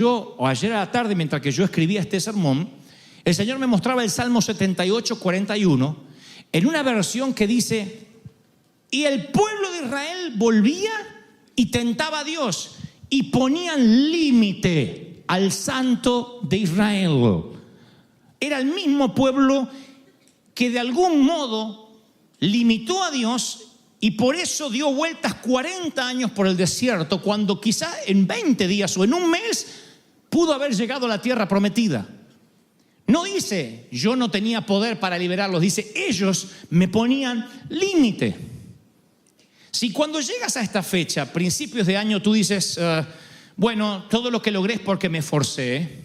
S1: o ayer a la tarde, mientras que yo escribía este sermón, el Señor me mostraba el Salmo 78, 41, en una versión que dice, y el pueblo de Israel volvía y tentaba a Dios, y ponían límite al Santo de Israel. Era el mismo pueblo que de algún modo limitó a Dios, y por eso dio vueltas 40 años por el desierto, cuando quizá en 20 días o en un mes pudo haber llegado a la tierra prometida. No dice, yo no tenía poder para liberarlos, dice, ellos me ponían límite. Si cuando llegas a esta fecha, principios de año, tú dices, bueno, todo lo que logré es porque me esforcé,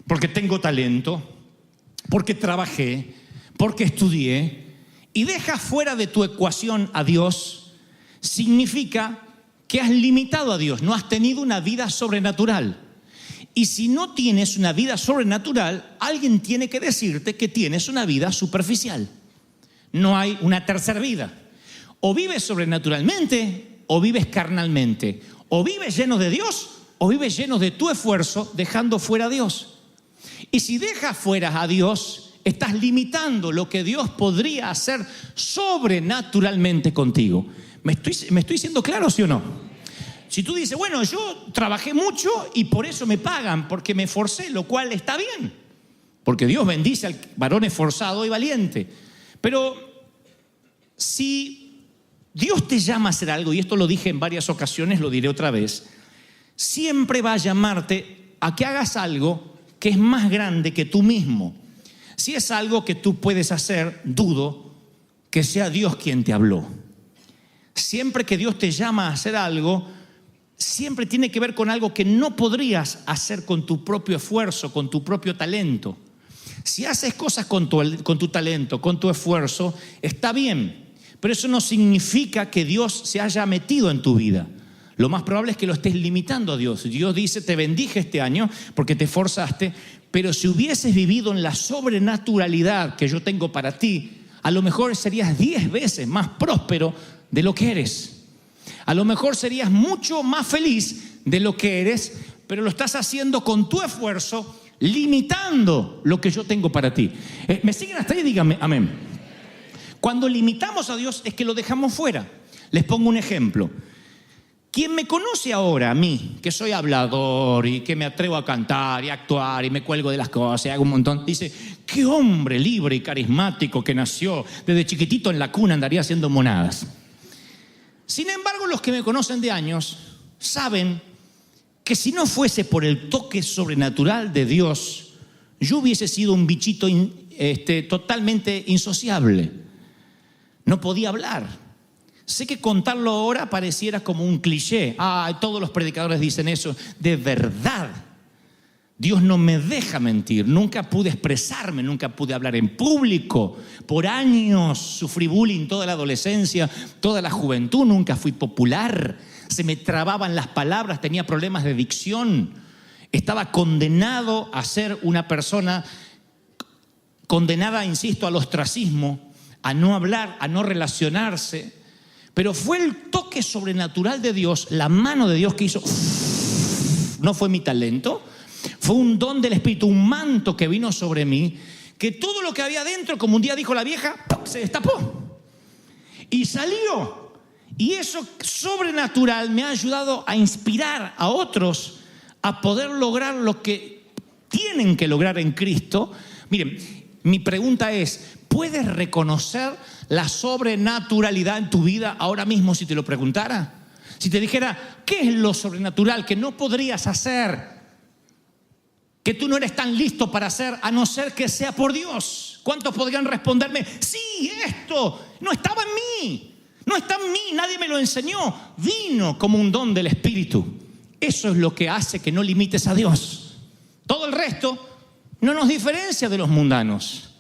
S1: porque tengo talento, porque trabajé, porque estudié, y dejas fuera de tu ecuación a Dios, significa que has limitado a Dios, no has tenido una vida sobrenatural. Y si no tienes una vida sobrenatural, alguien tiene que decirte que tienes una vida superficial. No hay una tercera vida. O vives sobrenaturalmente o vives carnalmente. O vives lleno de Dios o vives lleno de tu esfuerzo, dejando fuera a Dios. Y si dejas fuera a Dios, estás limitando lo que Dios podría hacer sobrenaturalmente contigo. ¿Me estoy siendo claro, sí o no? Si tú dices, bueno, yo trabajé mucho y por eso me pagan, porque me esforcé, lo cual está bien, porque Dios bendice al varón esforzado y valiente. Pero si Dios te llama a hacer algo, y esto lo dije en varias ocasiones, lo diré otra vez, siempre va a llamarte a que hagas algo que es más grande que tú mismo. Si es algo que tú puedes hacer, dudo que sea Dios quien te habló. Siempre que Dios te llama a hacer algo, siempre tiene que ver con algo que no podrías hacer con tu propio esfuerzo, con tu propio talento. Si haces cosas con tu talento, con tu esfuerzo, está bien, pero eso no significa que Dios se haya metido en tu vida. Lo más probable es que lo estés limitando a Dios. Dios dice, te bendije este año porque te esforzaste, pero si hubieses vivido en la sobrenaturalidad que yo tengo para ti, a lo mejor serías 10 veces más próspero de lo que eres. A lo mejor serías mucho más feliz de lo que eres, pero lo estás haciendo con tu esfuerzo, limitando lo que yo tengo para ti. ¿Me siguen hasta ahí? Díganme amén. Cuando limitamos a Dios es que lo dejamos fuera. Les pongo un ejemplo. Quien me conoce ahora, a mí, que soy hablador y que me atrevo a cantar y a actuar y me cuelgo de las cosas y hago un montón, dice, qué hombre libre y carismático que nació desde chiquitito en la cuna, andaría haciendo monadas. Sin embargo, los que me conocen de años saben que si no fuese por el toque sobrenatural de Dios, yo hubiese sido un bichito totalmente insociable. No podía hablar. Sé que contarlo ahora pareciera como un cliché. Todos los predicadores dicen eso. De verdad, Dios no me deja mentir. Nunca pude expresarme, nunca pude hablar en público. Por años sufrí bullying toda la adolescencia, toda la juventud. Nunca fui popular. Se me trababan las palabras, tenía problemas de dicción. Estaba condenado a ser una persona condenada, insisto, al ostracismo, a no hablar, a no relacionarse. Pero fue el toque sobrenatural de Dios, la mano de Dios que hizo. No fue mi talento, fue un don del Espíritu, un manto que vino sobre mí, que todo lo que había dentro, como un día dijo la vieja, se destapó y salió. Y eso sobrenatural me ha ayudado a inspirar a otros a poder lograr lo que tienen que lograr en Cristo. Miren, mi pregunta es, ¿puedes reconocer la sobrenaturalidad en tu vida ahora mismo si te lo preguntara? Si te dijera, ¿qué es lo sobrenatural que no podrías hacer? Que tú no eres tan listo para hacer, a no ser que sea por Dios. ¿Cuántos podrían responderme, sí, esto no estaba en mí, no está en mí, nadie me lo enseñó, vino como un don del Espíritu? Eso es lo que hace que no limites a Dios. Todo el resto no nos diferencia de los mundanos.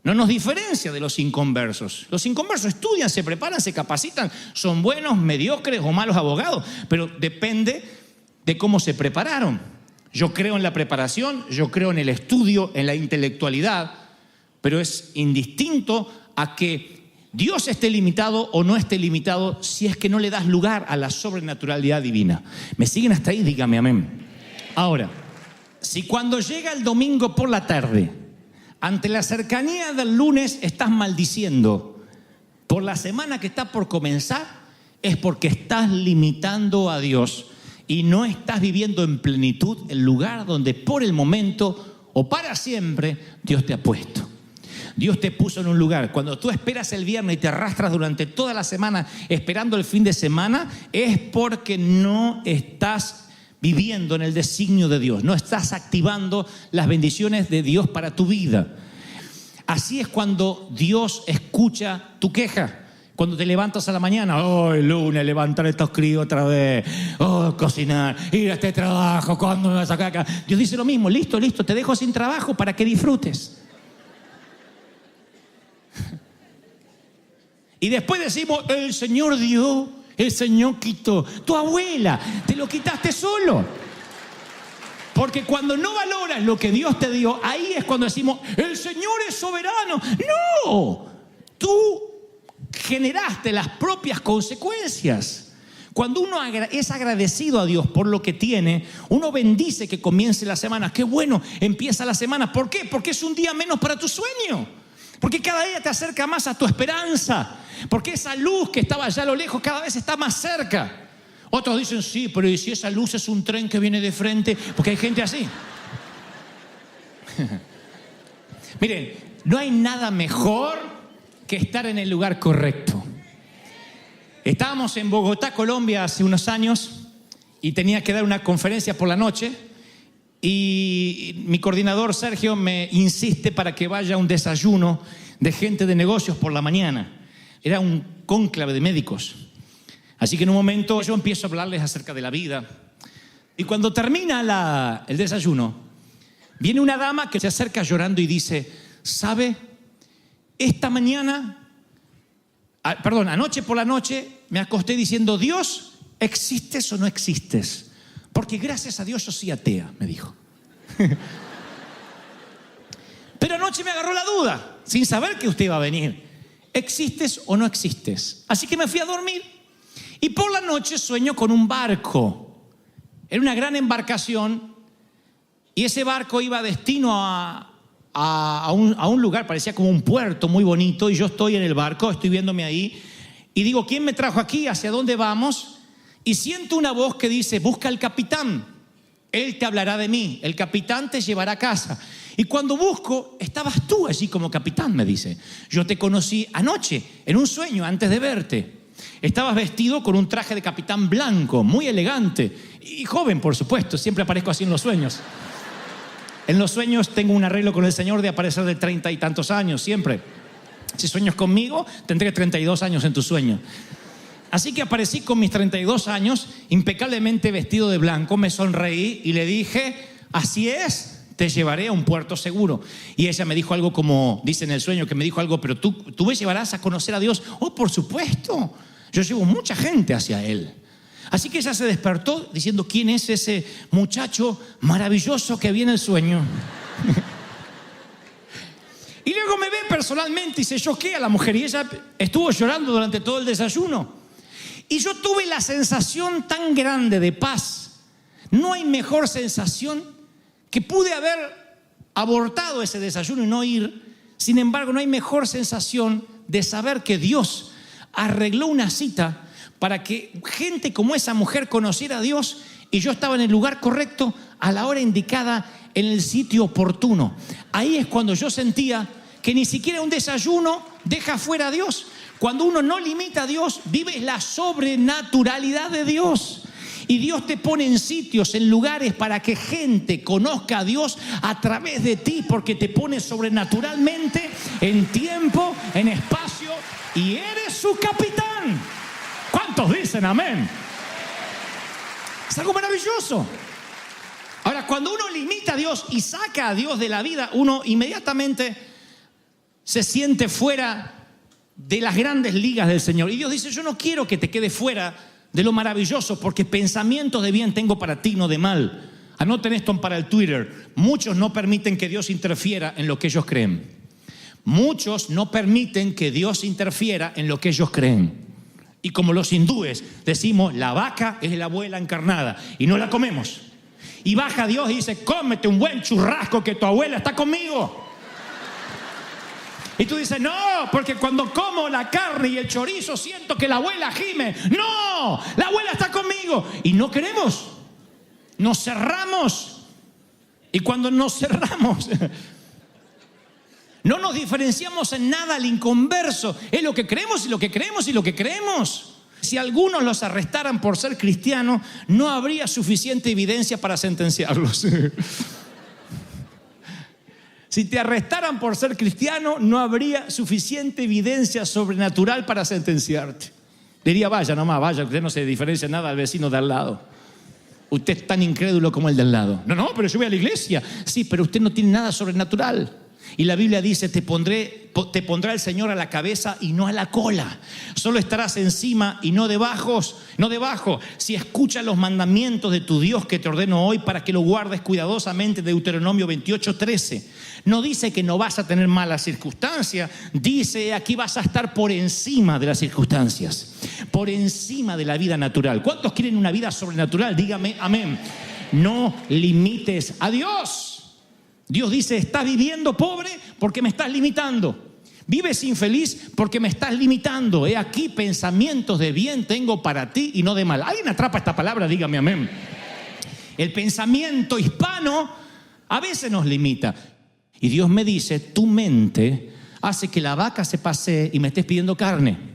S1: No nos diferencia de los inconversos. Los inconversos estudian, se preparan, se capacitan, son buenos, mediocres o malos abogados, pero depende de cómo se prepararon. Yo creo en la preparación, yo creo en el estudio, en la intelectualidad, pero es indistinto a que Dios esté limitado o no esté limitado si es que no le das lugar a la sobrenaturalidad divina. ¿Me siguen hasta ahí? Dígame amén. Ahora, si cuando llega el domingo por la tarde, ante la cercanía del lunes, estás maldiciendo por la semana que está por comenzar, es porque estás limitando a Dios y no estás viviendo en plenitud el lugar donde por el momento o para siempre Dios te ha puesto. Dios te puso en un lugar. Cuando tú esperas el viernes y te arrastras durante toda la semana esperando el fin de semana, es porque no estás viviendo en el designio de Dios, no estás activando las bendiciones de Dios para tu vida. Así es cuando Dios escucha tu queja. Cuando te levantas a la mañana, el lunes, levantar estos críos otra vez, cocinar, ir a este trabajo, ¿cuándo me vas a sacar acá? Dios dice lo mismo, listo, te dejo sin trabajo para que disfrutes. Y después decimos, el Señor dio, el Señor quitó. Tu abuela, te lo quitaste solo. Porque cuando no valoras lo que Dios te dio, ahí es cuando decimos, el Señor es soberano. No, tú generaste las propias consecuencias. Cuando uno es agradecido a Dios por lo que tiene, uno bendice que comience la semana. Qué bueno, empieza la semana. ¿Por qué? Porque es un día menos para tu sueño. Porque cada día te acerca más a tu esperanza. Porque esa luz que estaba allá a lo lejos cada vez está más cerca. Otros dicen, sí, pero ¿y si esa luz es un tren que viene de frente? Porque hay gente así. Miren, no hay nada mejor que estar en el lugar correcto. Estábamos en Bogotá, Colombia, hace unos años y tenía que dar una conferencia por la noche. Y mi coordinador Sergio me insiste para que vaya a un desayuno de gente de negocios por la mañana. Era un cónclave de médicos. Así que en un momento yo empiezo a hablarles acerca de la vida. Y cuando termina el desayuno, viene una dama que se acerca llorando y dice, ¿sabe? Anoche por la noche me acosté diciendo, Dios, ¿existes o no existes? Porque gracias a Dios yo soy atea, me dijo. Pero anoche me agarró la duda, sin saber que usted iba a venir. ¿Existes o no existes? Así que me fui a dormir. Y por la noche sueño con un barco. Era una gran embarcación. Y ese barco iba destino a un lugar, parecía como un puerto muy bonito. Y yo estoy en el barco, estoy viéndome ahí. Y digo, ¿quién me trajo aquí? ¿Hacia dónde vamos? Y siento una voz que dice, busca al capitán. Él te hablará de mí. El capitán te llevará a casa. Y cuando busco, estabas tú allí como capitán, me dice. Yo te conocí anoche, en un sueño, antes de verte. Estabas vestido con un traje de capitán blanco, muy elegante. Y joven, por supuesto. Siempre aparezco así en los sueños. En los sueños tengo un arreglo con el Señor de aparecer de 30 y tantos años, siempre. Si sueñas conmigo, tendré 32 años en tu sueño. Así que aparecí con mis 32 años, impecablemente vestido de blanco, me sonreí y le dije, así es, te llevaré a un puerto seguro. Y ella me dijo algo como, dice en el sueño que me dijo algo, pero tú me llevarás a conocer a Dios. Oh, por supuesto, yo llevo mucha gente hacia Él. Así que ella se despertó diciendo, ¿quién es ese muchacho maravilloso que vi en el sueño? Y luego me ve personalmente y se choquea la mujer y ella estuvo llorando durante todo el desayuno. Y yo tuve la sensación tan grande de paz. No hay mejor sensación que pude haber abortado ese desayuno y no ir. Sin embargo, no hay mejor sensación de saber que Dios arregló una cita para que gente como esa mujer conociera a Dios y yo estaba en el lugar correcto, a la hora indicada, en el sitio oportuno. Ahí es cuando yo sentía que ni siquiera un desayuno deja fuera a Dios. Cuando uno no limita a Dios, vives la sobrenaturalidad de Dios. Y Dios te pone en sitios, en lugares para que gente conozca a Dios a través de ti, porque te pone sobrenaturalmente en tiempo, en espacio, y eres su capitán. ¿Cuántos dicen amén? Es algo maravilloso. Ahora, cuando uno limita a Dios y saca a Dios de la vida, uno inmediatamente se siente fuera de las grandes ligas del Señor. Y Dios dice, yo no quiero que te quedes fuera de lo maravilloso, porque pensamientos de bien tengo para ti, no de mal. Anoten esto para el Twitter. Muchos no permiten que Dios interfiera en lo que ellos creen. Muchos no permiten que Dios interfiera en lo que ellos creen. Y como los hindúes decimos, la vaca es la abuela encarnada y no la comemos. Y baja Dios y dice, cómete un buen churrasco que tu abuela está conmigo. Y tú dices, no, porque cuando como la carne y el chorizo siento que la abuela gime. No, la abuela está conmigo. Y no queremos, nos cerramos. Y cuando nos cerramos, no nos diferenciamos en nada al inconverso. Es lo que creemos y lo que creemos y lo que creemos. Si algunos los arrestaran por ser cristianos, no habría suficiente evidencia para sentenciarlos. Si te arrestaran por ser cristiano, no habría suficiente evidencia sobrenatural para sentenciarte. Diría, vaya nomás, vaya, usted no se diferencia nada al vecino de al lado. Usted es tan incrédulo como el de al lado. No, pero yo voy a la iglesia. Sí, pero usted no tiene nada sobrenatural. Y la Biblia dice, te pondrá el Señor a la cabeza y no a la cola. Solo estarás encima y no debajo. Si escuchas los mandamientos de tu Dios que te ordeno hoy para que lo guardes cuidadosamente, Deuteronomio 28:13. No dice que no vas a tener malas circunstancias. Dice, aquí vas a estar por encima de las circunstancias. Por encima de la vida natural. ¿Cuántos quieren una vida sobrenatural? Dígame amén. No limites a Dios. Dios dice, estás viviendo pobre porque me estás limitando. Vives infeliz porque me estás limitando. He aquí pensamientos de bien tengo para ti y no de mal. ¿Alguien atrapa esta palabra? Dígame amén. El pensamiento hispano a veces nos limita. Y Dios me dice, tu mente hace que la vaca se pasee y me estés pidiendo carne.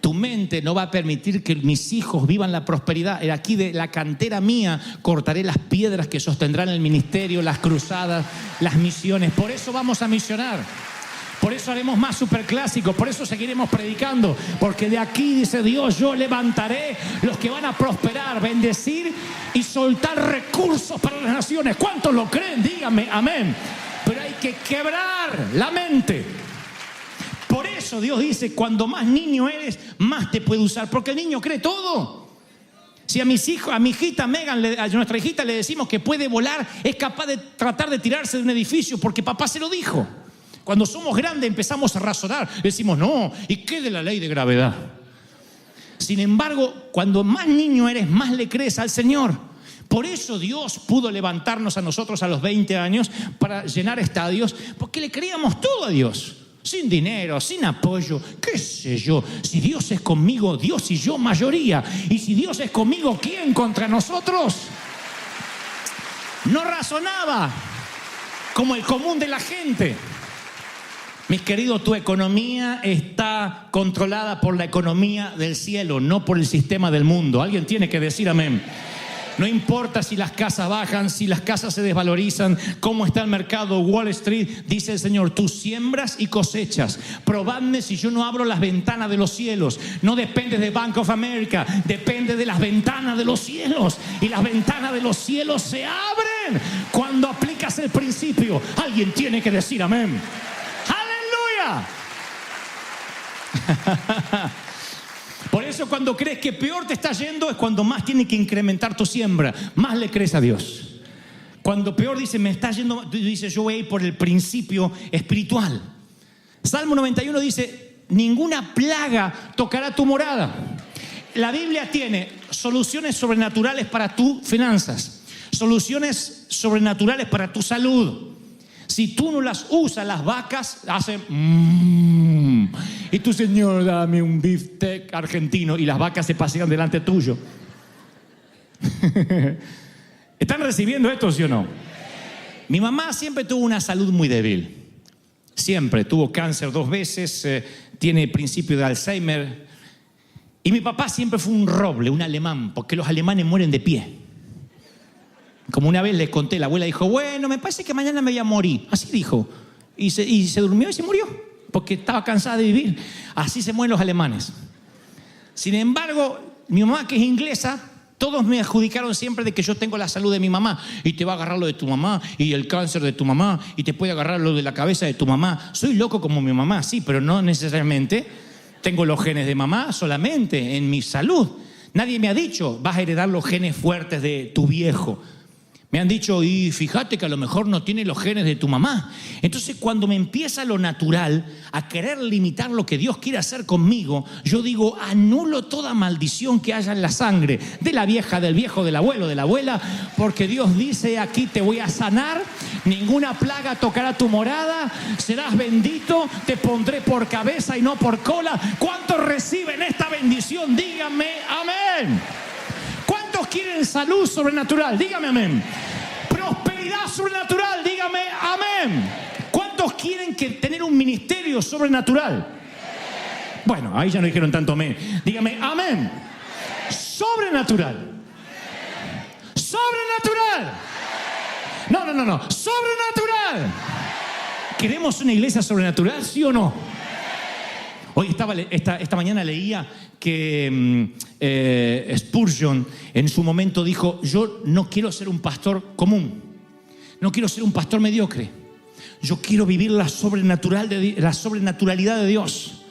S1: Tu mente no va a permitir que mis hijos vivan la prosperidad. Aquí de la cantera mía cortaré las piedras que sostendrán el ministerio, las cruzadas, las misiones. Por eso vamos a misionar. Por eso haremos más superclásicos. Por eso seguiremos predicando. Porque de aquí, dice Dios, yo levantaré los que van a prosperar, bendecir y soltar recursos para las naciones. ¿Cuántos lo creen? Díganme amén. Pero hay que quebrar la mente. Por eso Dios dice, cuando más niño eres, más te puede usar. Porque el niño cree todo. Si a mis hijos, a mi hijita Megan, a nuestra hijita le decimos que puede volar, es capaz de tratar de tirarse de un edificio porque papá se lo dijo. Cuando somos grandes empezamos a razonar. Decimos, no, ¿y qué de la ley de gravedad? Sin embargo, cuando más niño eres, más le crees al Señor. Por eso Dios pudo levantarnos a nosotros a los 20 años para llenar estadios, porque le creíamos todo a Dios. sin dinero, sin apoyo, qué sé yo. Si Dios es conmigo, Dios y yo mayoría. Y si Dios es conmigo, ¿quién contra nosotros? No razonaba como el común de la gente. Mis queridos, tu economía está controlada por la economía del cielo, no por el sistema del mundo. Alguien tiene que decir amén. No importa si las casas bajan, si las casas se desvalorizan, cómo está el mercado, Wall Street, dice el Señor, tú siembras y cosechas. Probadme si yo no abro las ventanas de los cielos. No depende de Bank of America, depende de las ventanas de los cielos. Y las ventanas de los cielos se abren cuando aplicas el principio. Alguien tiene que decir amén. ¡Aleluya! Por eso cuando crees que peor te está yendo es cuando más tienes que incrementar tu siembra, más le crees a Dios. Cuando peor dice me está yendo, dice yo voy a ir por el principio espiritual. Salmo 91 dice, ninguna plaga tocará tu morada. La Biblia tiene soluciones sobrenaturales para tus finanzas, soluciones sobrenaturales para tu salud. Si tú no las usas, las vacas hacen y tu Señor, dame un bistec argentino, y las vacas se pasean delante tuyo. ¿Están recibiendo esto, sí o no? Mi mamá siempre tuvo una salud muy débil. Siempre tuvo cáncer 2 veces, tiene principio de Alzheimer. Y mi papá siempre fue un roble, un alemán, porque los alemanes mueren de pie. Como una vez les conté, la abuela dijo, bueno, me parece que mañana me voy a morir. Así dijo. Y se durmió y se murió, porque estaba cansada de vivir. Así se mueren los alemanes. Sin embargo, mi mamá, que es inglesa, todos me adjudicaron siempre de que yo tengo la salud de mi mamá. Y te va a agarrar lo de tu mamá, y el cáncer de tu mamá, y te puede agarrar lo de la cabeza de tu mamá. Soy loco como mi mamá, sí, pero no necesariamente tengo los genes de mamá solamente en mi salud. Nadie me ha dicho, vas a heredar los genes fuertes de tu viejo. Me han dicho, y fíjate que a lo mejor no tiene los genes de tu mamá. Entonces, cuando me empieza lo natural a querer limitar lo que Dios quiere hacer conmigo, yo digo, anulo toda maldición que haya en la sangre de la vieja, del viejo, del abuelo, de la abuela, porque Dios dice, aquí te voy a sanar, ninguna plaga tocará tu morada, serás bendito, te pondré por cabeza y no por cola. ¿Cuántos reciben esta bendición? Díganme amén. ¿Cuántos quieren salud sobrenatural? Dígame amén. Prosperidad sobrenatural, dígame amén. ¿Cuántos quieren tener un ministerio sobrenatural? Bueno, ahí ya no dijeron tanto amén. Dígame amén. Sobrenatural. Sobrenatural. No. Sobrenatural. ¿Queremos una iglesia sobrenatural, sí o no? Hoy esta mañana leía que Spurgeon en su momento dijo, yo no quiero ser un pastor común, no quiero ser un pastor mediocre, yo quiero vivir la sobrenaturalidad de Dios.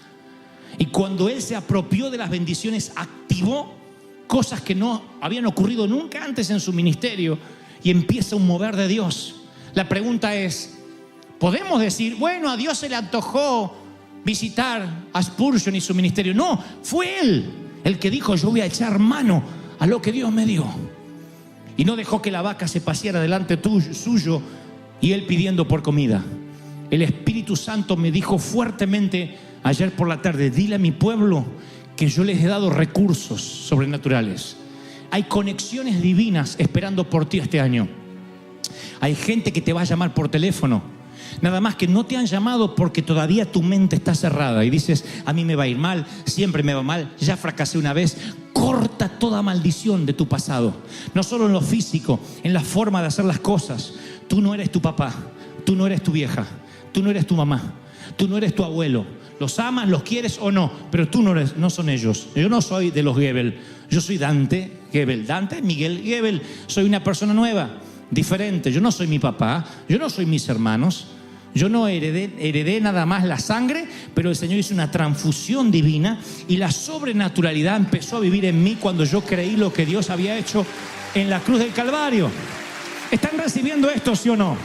S1: Y cuando él se apropió de las bendiciones, activó cosas que no habían ocurrido nunca antes en su ministerio y empieza un mover de Dios. La pregunta es, ¿podemos decir, bueno, a Dios se le antojó visitar a Spurgeon y su ministerio? No, fue él el que dijo, yo voy a echar mano a lo que Dios me dio. Y no dejó que la vaca se paseara delante suyo y él pidiendo por comida. El Espíritu Santo me dijo fuertemente ayer por la tarde, dile a mi pueblo que yo les he dado recursos sobrenaturales. Hay conexiones divinas esperando por ti este año. Hay gente que te va a llamar por teléfono. Nada más que no te han llamado porque todavía tu mente está cerrada y dices, a mí me va a ir mal, siempre me va mal, ya fracasé una vez. Corta toda maldición de tu pasado, no solo en lo físico, en la forma de hacer las cosas. Tú no eres tu papá, tú no eres tu vieja, tú no eres tu mamá, tú no eres tu abuelo. Los amas, los quieres o no, pero tú no son ellos. Yo no soy de los Goebel, yo soy Dante Goebel, Dante Miguel Goebel. Soy una persona nueva, diferente. Yo no soy mi papá, yo no soy mis hermanos. Yo no heredé nada más la sangre, pero el Señor hizo una transfusión divina y la sobrenaturalidad empezó a vivir en mí cuando yo creí lo que Dios había hecho en la cruz del Calvario. ¿Están recibiendo esto, sí o no?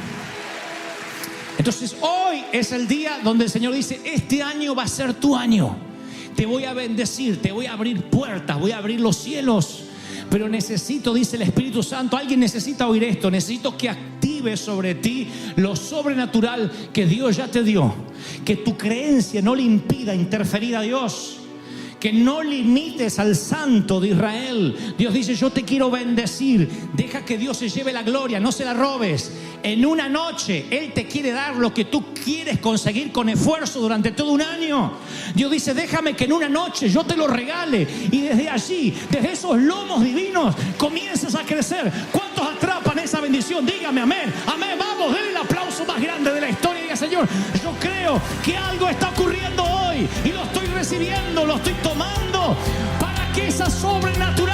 S1: Entonces hoy es el día donde el Señor dice, este año va a ser tu año. Te voy a bendecir, te voy a abrir puertas, voy a abrir los cielos. Pero necesito, dice el Espíritu Santo, alguien necesita oír esto, necesito que active sobre ti lo sobrenatural que Dios ya te dio. Que tu creencia no le impida interferir a Dios. Que no limites al Santo de Israel. Dios dice: yo te quiero bendecir. Deja que Dios se lleve la gloria, no se la robes. En una noche Él te quiere dar lo que tú quieres conseguir con esfuerzo durante todo un año. Dios dice: déjame que en una noche yo te lo regale, y desde allí, desde esos lomos divinos, comiences a crecer. ¿Cuántos atrapan esa bendición? Dígame amén. Amén. Vamos, denle el aplauso más grande de la historia. Diga: Señor, yo creo que algo está ocurriendo hoy y lo estoy recibiendo, lo estoy tomando, para que esa sobrenatural